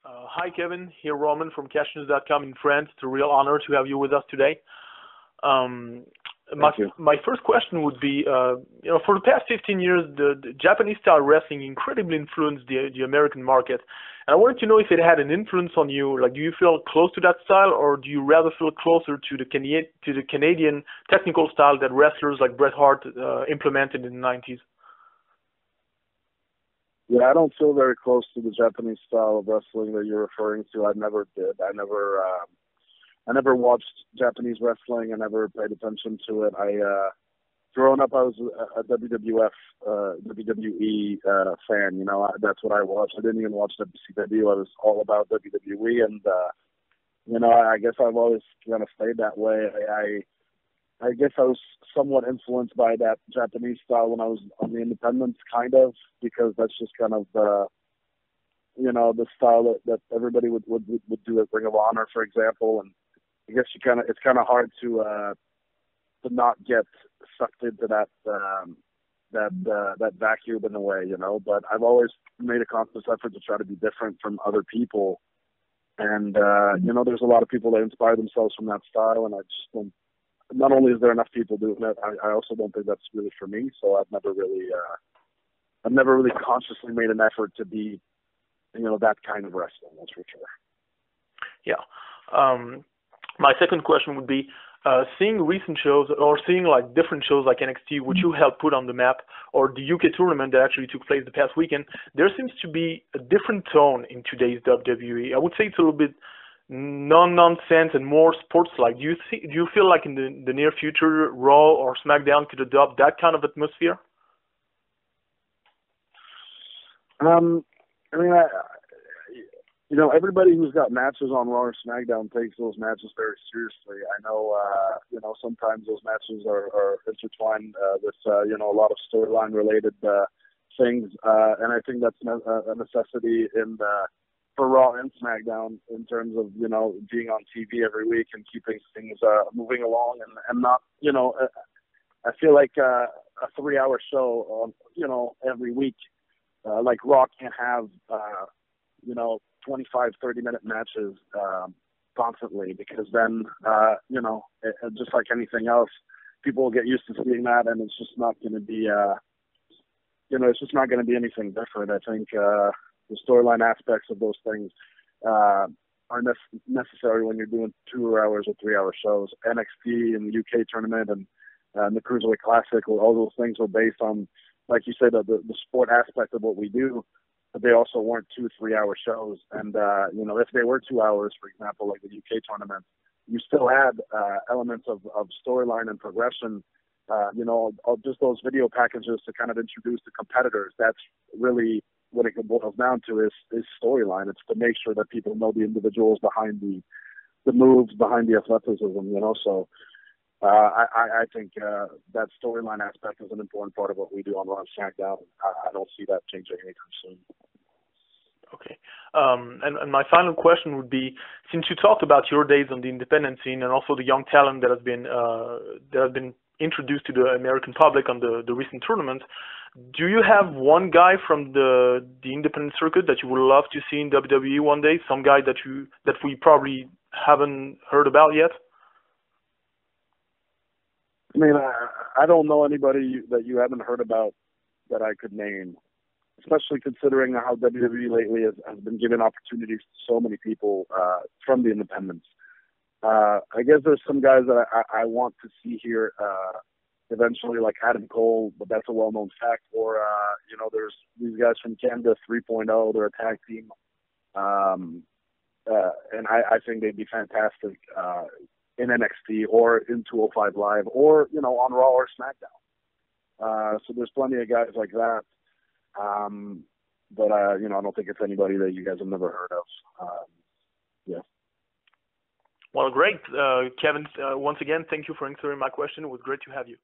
Hi, Kevin. Here, Roman from Catch-Newz.com in France. It's a real honor to have you with us today. Um, my Thank you. my first question would be, for the past 15 years, the Japanese style wrestling incredibly influenced the American market. And I wanted to know if it had an influence on you. Like, do you feel close to that style, or do you rather feel closer to the Canadian technical style that wrestlers like Bret Hart implemented in the 90s? Yeah, I don't feel very close to the Japanese style of wrestling that you're referring to. I never did. I never watched Japanese wrestling. I never paid attention to it. Growing up, I was a WWE fan. That's what I watched. I didn't even watch WCW. I was all about WWE, and I guess I've always kind of stayed that way. I guess I was somewhat influenced by that Japanese style when I was on the independents, kind of, because that's just kind of the style that everybody would do at Ring of Honor, for example. And I guess it's kind of hard to not get sucked into that vacuum in a way, But I've always made a conscious effort to try to be different from other people. And there's a lot of people that inspire themselves from that style, and I just don't. Not only is there enough people doing it, I also don't think that's really for me. So I've never really consciously made an effort to be, that kind of wrestling. That's for sure. Yeah. My second question would be, seeing recent shows or seeing like different shows like NXT, which you helped put on the map, or the UK tournament that actually took place the past weekend, there seems to be a different tone in today's WWE. I would say it's a little bit non-nonsense and more sports-like. Do you feel like in the near future, Raw or SmackDown could adopt that kind of atmosphere? Everybody who's got matches on Raw or SmackDown takes those matches very seriously. I know, sometimes those matches are intertwined with, a lot of storyline-related things, and I think that's a necessity for Raw and SmackDown in terms of, being on TV every week and keeping things moving along and not, I feel like a 3-hour show, every week, like Raw can't have, 25, 30-minute matches constantly, because then, just like anything else, people will get used to seeing that, and it's just not going to be, it's just not going to be anything different. I think the storyline aspects of those things are necessary when you're doing 2 hours or 3-hour shows. NXT and the UK tournament and the Cruiserweight Classic, all those things were based on, like you said, the sport aspect of what we do, but they also weren't 2-3-hour shows. And, if they were 2 hours, for example, like the UK tournament, you still had elements of storyline and progression, just those video packages to kind of introduce the competitors. That's really what it boils down to is storyline. It's to make sure that people know the individuals behind the moves, behind the athleticism, So I think that storyline aspect is an important part of what we do on Raw and SmackDown. I don't see that changing anytime soon. Okay. And my final question would be, since you talked about your days on the independent scene and also the young talent that has been introduced to the American public on the recent tournament, do you have one guy from the independent circuit that you would love to see in WWE one day? Some guy that we probably haven't heard about yet? I mean, I don't know anybody that you haven't heard about that I could name, especially considering how WWE lately has been giving opportunities to so many people from the independents. I guess there's some guys that I want to see here eventually, like Adam Cole, but that's a well-known fact. Or, there's these guys from Canada, 3.0, they're a tag team. And I think they'd be fantastic in NXT or in 205 Live or, on Raw or SmackDown. So there's plenty of guys like that. But I don't think it's anybody that you guys have never heard of. Yeah. Well, great. Kevin, once again, thank you for answering my question. It was great to have you.